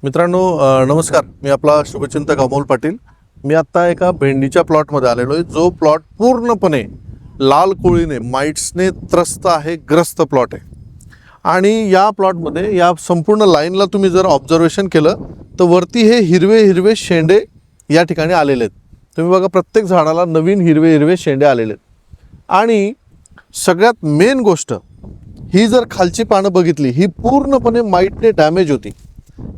मित्रांनो नमस्कार. मी आपला शुभचिंतक अमोल पाटील. मी आत्ता एका भेंडीच्या प्लॉटमध्ये आलेलो आहे. जो प्लॉट पूर्णपणे लाल कोळीने माइट्सने त्रस्त आहे, ग्रस्त प्लॉट आहे. आणि या प्लॉटमध्ये या संपूर्ण लाईनला तुम्ही जर ऑब्झर्वेशन केलं तर वरती हे हिरवे हिरवे शेंडे या ठिकाणी आलेले आहेत. तुम्ही बघा, प्रत्येक झाडाला नवीन हिरवे हिरवे शेंडे आलेले आहेत. आणि सगळ्यात मेन गोष्ट ही, जर खालची पानं बघितली, ही पूर्णपणे माइटने डॅमेज होती.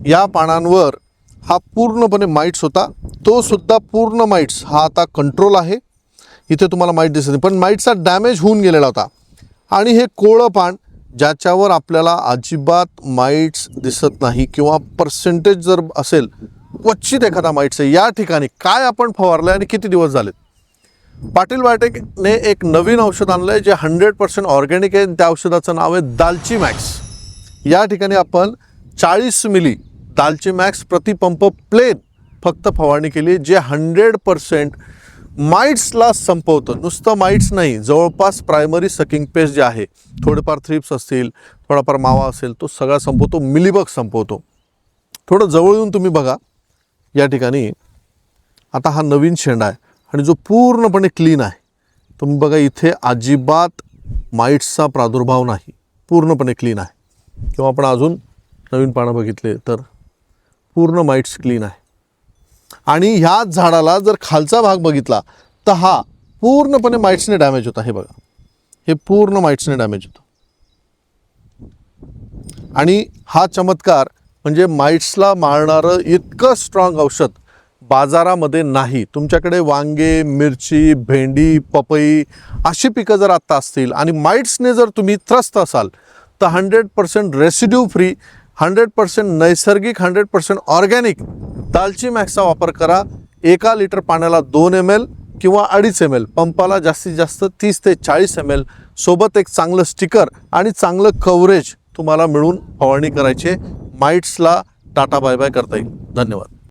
या पानांवर हा पूर्णपणे माइट्स होता, तो सुद्धा पूर्ण माइट्स हा आता कंट्रोल आहे. इथे तुम्हाला माइट दिसत नाही, पण माइटचा डॅमेज होऊन गेलेला होता. आणि हे कोळं पान ज्याच्यावर आपल्याला अजिबात माइट्स दिसत नाही किंवा पर्सेंटेज जर असेल क्वचित एखादा माइट्स आहे, या ठिकाणी काय आपण फवारलं आणि किती दिवस झालेत. पाटील बायोटेकने एक नवीन औषध आणलं आहे जे 100% ऑर्गॅनिक आहे. त्या औषधाचं नाव आहे दालची मॅक्स. या ठिकाणी आपण 40 मिली दालची मॅक्स प्रतिपंप प्लेन फक्त फवारणी केली, जे 100% माइट्सला संपवतं. नुसतं माइट्स नाही, जवळपास प्रायमरी सकिंग पेस्ट जे आहे, थोडेफार थ्रिप्स असतील, थोडाफार मावा असेल, तो सगळा संपवतो. मिलीबग संपवतो. थोडं जवळ येऊन तुम्ही बघा. या ठिकाणी आता हा नवीन शेंडा आहे आणि जो पूर्णपणे क्लीन आहे. तुम्ही बघा, इथे अजिबात माइट्सचा प्रादुर्भाव नाही, पूर्णपणे क्लीन आहे. किंवा आपण अजून नवीन पानं बघितले तर पूर्ण माइट्स क्लीन आहे. आणि ह्याच झाडाला जर खालचा भाग बघितला तर हा पूर्णपणे माइट्सने डॅमेज होता. हे बघा, हे पूर्ण माइट्सने डॅमेज होतं. आणि हा चमत्कार म्हणजे माइट्सला मारणारं इतकं स्ट्रॉंग औषध बाजारामध्ये नाही. तुमच्याकडे वांगे, मिरची, भेंडी, पपई अशी पिकं जर आत्ता असतील आणि माइट्सने जर तुम्ही त्रस्त असाल तर 100% रेसिड्यू फ्री, 100% नैसर्गिक, 100% ऑर्गॅनिक दालची मॅक्सचा वापर करा. 1 लिटर पाण्याला 2 ml किंवा 2.5 ml, पंपाला जास्तीत जास्त 30 ते 40 ml, सोबत एक चांगलं स्टिकर आणि चांगलं कव्हरेज तुम्हाला मिळून फवारणी करायची. माइट्सला टाटा बाय बाय करता येईल. धन्यवाद.